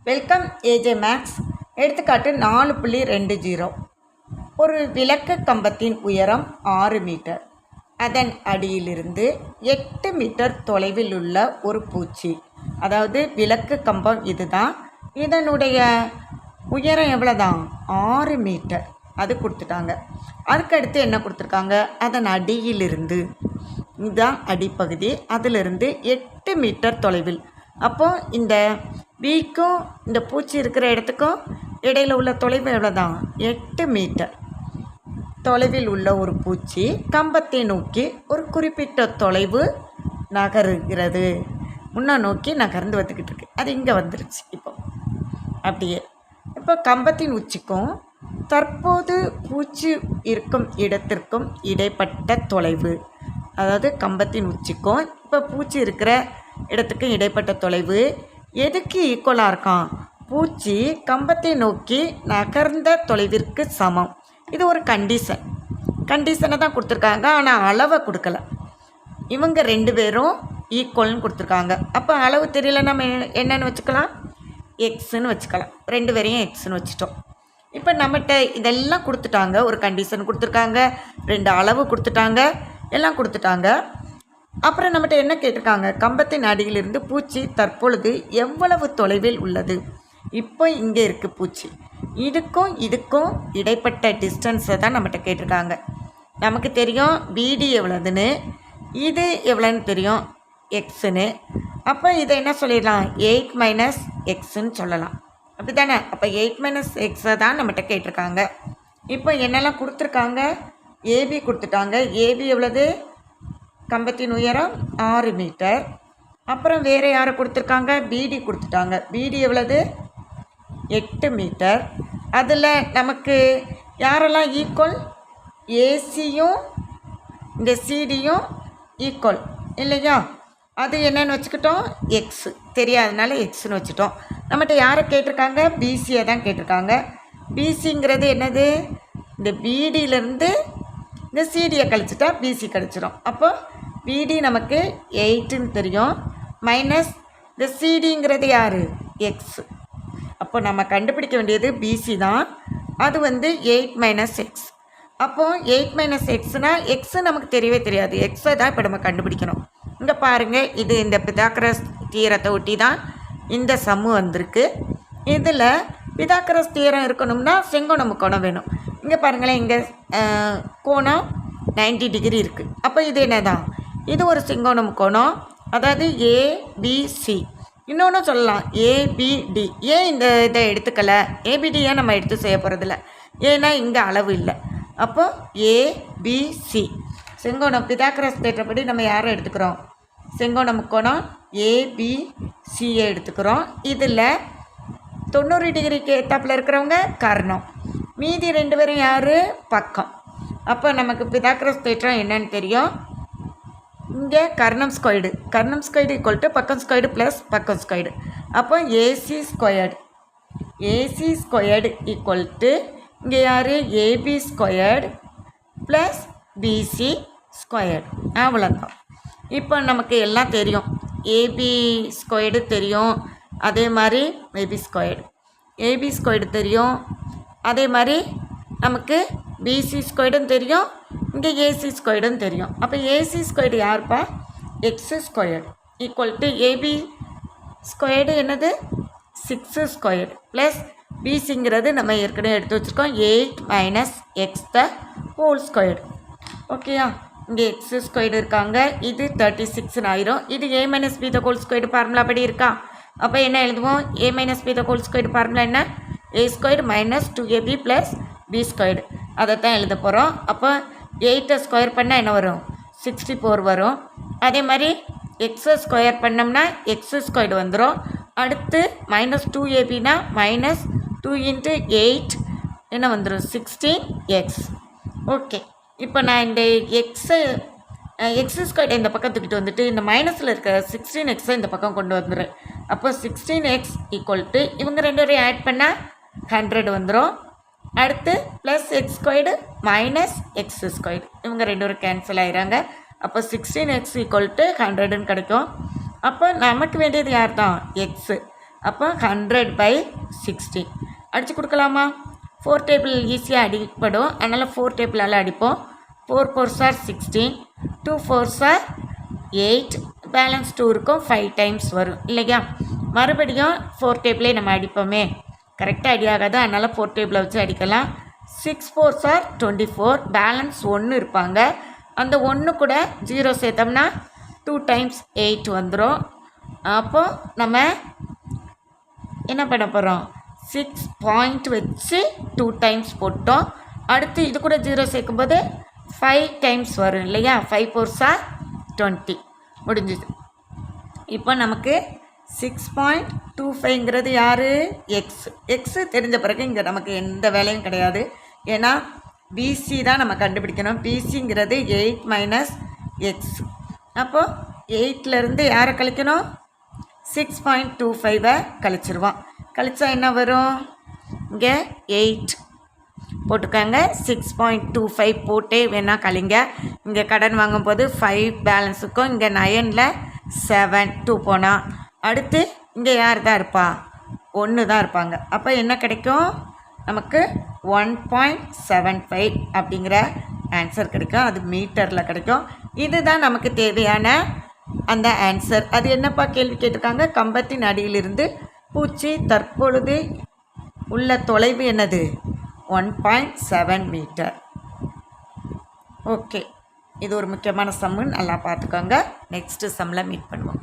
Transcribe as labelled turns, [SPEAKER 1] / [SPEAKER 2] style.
[SPEAKER 1] Welcome AJ maths. எடுத்துக்காட்டு 4.20. ஒரு விளக்கு கம்பத்தின் உயரம் 6 மீட்டர். அதன் அடியிலிருந்து 8 மீட்டர் தொலைவில் உள்ள ஒரு பூச்சி, அதாவது விளக்கு கம்பம் இதுதான், இதனுடைய உயரம் எவ்வளோதான்? 6 மீட்டர். அது கொடுத்துட்டாங்க. அதுக்கடுத்து என்ன கொடுத்துருக்காங்க? அதன் அடியிலிருந்து, இதுதான் அடிப்பகுதி, அதிலிருந்து 8 மீட்டர் தொலைவில். அப்போது இந்த பிக்கும் இந்த பூச்சி இருக்கிற இடத்துக்கும் இடையில் உள்ள தொலைவு எவ்வளோதான்? 8 மீட்டர் தொலைவில் உள்ள ஒரு பூச்சி கம்பத்தை நோக்கி ஒரு குறிப்பிட்ட தொலைவு நகருகிறது. முன்னே நோக்கி நகர்ந்து வந்துக்கிட்டு இருக்கு. அது இங்கே வந்துருச்சு. இப்போ கம்பத்தின் உச்சிக்கும் தற்போது பூச்சி இருக்கும் இடத்திற்கும் இடைப்பட்ட தொலைவு, அதாவது கம்பத்தின் உச்சிக்கும் இப்போ பூச்சி இருக்கிற இடத்துக்கும் இடைப்பட்ட தொலைவு எதுக்கு ஈக்குவலாக இருக்கான்? பூச்சி கம்பத்தை நோக்கி நகர்ந்த தொலைவிற்கு சமம். இது ஒரு கண்டிஷனை தான் கொடுத்துருக்காங்க, ஆனால் அளவை கொடுக்கல. இவங்க 2 பேரும் ஈக்குவல்னு கொடுத்துருக்காங்க. அப்போ அளவு தெரியல, நம்ம என்னென்னு வச்சுக்கலாம்? எக்ஸுன்னு வச்சுக்கலாம். 2 பேரையும் எக்ஸுன்னு வச்சுட்டோம். இப்போ நம்மகிட்ட இதெல்லாம் கொடுத்துட்டாங்க. ஒரு கண்டிஷன் கொடுத்துருக்காங்க, 2 அளவு கொடுத்துட்டாங்க, எல்லாம் கொடுத்துட்டாங்க. அப்புறம் நம்மகிட்ட என்ன கேட்டிருக்காங்க? கம்பத்தின் அடியிலிருந்து பூச்சி தற்பொழுது எவ்வளவு தொலைவில் உள்ளது? இப்போ இங்கே இருக்குது பூச்சி, இதுக்கும் இடைப்பட்ட டிஸ்டன்ஸை தான் நம்மகிட்ட கேட்டிருக்காங்க. நமக்கு தெரியும் பிடி எவ்வளோதுன்னு, இது எவ்வளோன்னு தெரியும், எக்ஸுன்னு. அப்போ இதை என்ன சொல்லிடலாம்? 8 - எக்ஸுன்னு சொல்லலாம். அப்படி தானே? அப்போ 8 - எக்ஸை தான் நம்மகிட்ட கேட்டிருக்காங்க. இப்போ என்னெல்லாம் கொடுத்துருக்காங்க? ஏபி கொடுத்துட்டாங்க. ஏபி எவ்வளவு? கம்பத்தின் உயரம் 6 மீட்டர். அப்புறம் வேறு யாரை கொடுத்துருக்காங்க? பிடி கொடுத்துட்டாங்க. பிடி எவ்வளவு? 8 மீட்டர். அதில் நமக்கு யாரெல்லாம் ஈக்குவல்? ஏசியும் இந்த சிடியும் ஈக்குவல் இல்லையா? அது என்னென்னு வச்சுக்கிட்டோம்? எக்ஸு. தெரியாதனால எக்ஸுன்னு வச்சுட்டோம். நம்மகிட்ட யாரை கேட்டிருக்காங்க? பிசியை தான் கேட்டிருக்காங்க. பிசிங்கிறது என்னது? இந்த பிடியிலேருந்து இந்த சிடியை கழிச்சிட்டா பிசி கழிச்சிடும். அப்போ பிடி நமக்கு 8ன்னு தெரியும், மைனஸ் இந்த சிடிங்கிறது யார்? எக்ஸு. அப்போ நம்ம கண்டுபிடிக்க வேண்டியது பிசி தான். அது 8 - எக்ஸ். அப்போது 8 - எக்ஸ்னால் எக்ஸு நமக்கு தெரியவே தெரியாது. எக்ஸை தான் இப்போ நம்ம கண்டுபிடிக்கணும். இங்கே பாருங்கள், இது இந்த பிதாகரஸ் தியரத்தை ஒட்டி தான் இந்த சம்மு வந்திருக்கு. இதில் பிதாகரஸ் தியரம் இருக்கணும்னா செங்கோண முக்கோணம் வேணும். இங்கே பாருங்களேன், இங்கே கோணம் 90 டிகிரி இருக்குது. அப்போ இது என்ன தான்? இது ஒரு செங்கோண முக்கோணம், அதாவது ஏபிசி. இன்னொன்று சொல்லலாம் ஏபிடி. ஏன் இந்த இதை எடுத்துக்கலை? ஏபிடியை நம்ம எடுத்து செய்ய போகிறதில்ல, ஏன்னா இங்கே அளவு இல்லை. அப்போ ஏபிசி செங்கோணம் பிதாகரஸ் தேற்றப்படி நம்ம யாரை எடுத்துக்கிறோம்? செங்கோண முக்கோணம் ஏபிசியை எடுத்துக்கிறோம். இதில் 90 டிகிரிக்கு ஏத்தாப்பில் இருக்கிறவங்க கர்ணம், மீதி 2 பேரும் யார்? பக்கம். அப்போ நமக்கு பிதாகரஸ் தேற்றம் என்னன்னு தெரியும். இங்கே கர்ணம் ஸ்கொயர்டு ஈக்குவல் டு பக்கம் ஸ்கொயர்டு ப்ளஸ் பக்கம் ஸ்கொயர்டு. அப்போ ஏசி ஸ்கொயர்டு ஈக்குவல் டு இங்கே யார்? AB squared plus BC squared. அவ்வளோதான். இப்போ நமக்கு எல்லாம் தெரியும். ஏபி ஸ்கொயர்டு தெரியும், அதே மாதிரி ஏபி ஸ்கொயர்டு தெரியும், அதே மாதிரி நமக்கு பிசி ஸ்கொயர்டும் தெரியும், இங்கே ஏசி ஸ்கொயர்டும் தெரியும். அப்போ ஏசி ஸ்கொயர்டு யாருப்பா? X squared equal to AB squared என்னது? 6 ஸ்கொயர்டு ப்ளஸ் பிசிங்கிறது நம்ம ஏற்கனவே எடுத்து வச்சுருக்கோம், 8 - எக்ஸ் த ஹோல் ஸ்கொயர்டு. ஓகேயா? இங்கே எக்ஸு ஸ்கொயர்டு இருக்காங்க, இது 36 ஆயிரும். இது a - b the whole squared formula படி இருக்கா? அப்போ என்ன எழுதுவோம்? a - b the whole squared formula என்ன? a squared minus 2ab plus b squared. அதை தான் எழுத போகிறோம். அப்போ 8 ஸ்கொயர் பண்ணால் என்ன வரும்? 64 வரும். அதே மாதிரி எக்ஸை ஸ்கொயர் பண்ணோம்னா எக்ஸு ஸ்கொயர்டு வந்துடும். அடுத்து மைனஸ் 2abனா மைனஸ் 2 × 8 என்ன வந்துடும்? 16x. ஓகே, இப்போ நான் இந்த எக்ஸு ஸ்கொயர்டை இந்த பக்கம் தூக்கிட்டு வந்துட்டு இந்த மைனஸில் இருக்க 16xை இந்த பக்கம் கொண்டு வந்துடுறேன். அப்போ 16x ஈக்குவல் டு இவங்க 2 பேரையும் ஆட் பண்ணால் 100 வந்துடும். அடுத்து plus X squared minus X squared, இவங்க 2 பேரும் கேன்சல் ஆகிறாங்க. அப்போ 16x ஈக்குவல் டு 100ன்னு கிடைக்கும். அப்போ நமக்கு வேண்டியது யார் தான்? எக்ஸு. அப்போ 100/16 அடித்து கொடுக்கலாமா? 4 டேபிள் ஈஸியாக அடிப்படும், அதனால் 4 டேபிளால் அடிப்போம். 4 4s are 16, 2 4s are 8, balance 2 இருக்கும், 5 டைம்ஸ் வரும் இல்லையா? மறுபடியும் 4 டேபிளே நம்ம அடிப்போமே, கரெக்டாக அடியாகாது, அதனால் 4 டேபிளை வச்சு அடிக்கலாம். 6 4s are 24, பேலன்ஸ் 1 இருப்பாங்க, அந்த 1 கூட 0 சேர்த்தோம்னா 2 டைம்ஸ் 8 வந்துடும். அப்போது நம்ம என்ன பண்ண போகிறோம்? 6 பாயிண்ட் வச்சு 2 டைம்ஸ் போட்டோம். அடுத்து இது கூட 0 சேர்க்கும்போது 5 டைம்ஸ் வரும் இல்லையா? 5 4s are 20 முடிஞ்சுது. இப்போ நமக்கு 6.25ங்கிறது யார்? எக்ஸு தெரிஞ்ச பிறகு இங்கே நமக்கு எந்த வேலையும் கிடையாது. ஏன்னா பிசி தான் நம்ம கண்டுபிடிக்கணும். பிசிங்கிறது 8 - எக்ஸ். அப்போது 8லேருந்து யாரை கழிக்கணும்? 6.25 கழிச்சிருவோம். கழிச்சா என்ன வரும்? இங்கே 8 போட்டுக்காங்க. 6.25 போட்டே வேணால் கழிங்க. இங்கே கடன் வாங்கும்போது 5 பேலன்ஸுக்கும் இங்கே 9ல் 7 2 போனால் அடுத்து இங்கே யார் தான் இருப்பா? 1 தான் இருப்பாங்க. அப்போ என்ன கிடைக்கும் நமக்கு? 1.75 அப்படிங்கிற ஆன்சர் கிடைக்கும். அது மீட்டரில் கிடைக்கும். இதுதான் நமக்கு தேவையான அந்த ஆன்சர். அது என்னப்பா கேள்வி கேட்டிருக்காங்க? கம்பத்தின் அடியிலிருந்து பூச்சி தற்பொழுது உள்ள தொலைவு என்னது? 1.7 மீட்டர். ஓகே, இது ஒரு முக்கியமான சம்மு, நல்லா பார்த்துக்கோங்க. நெக்ஸ்ட்டு சம்மில் மீட் பண்ணுவோம்.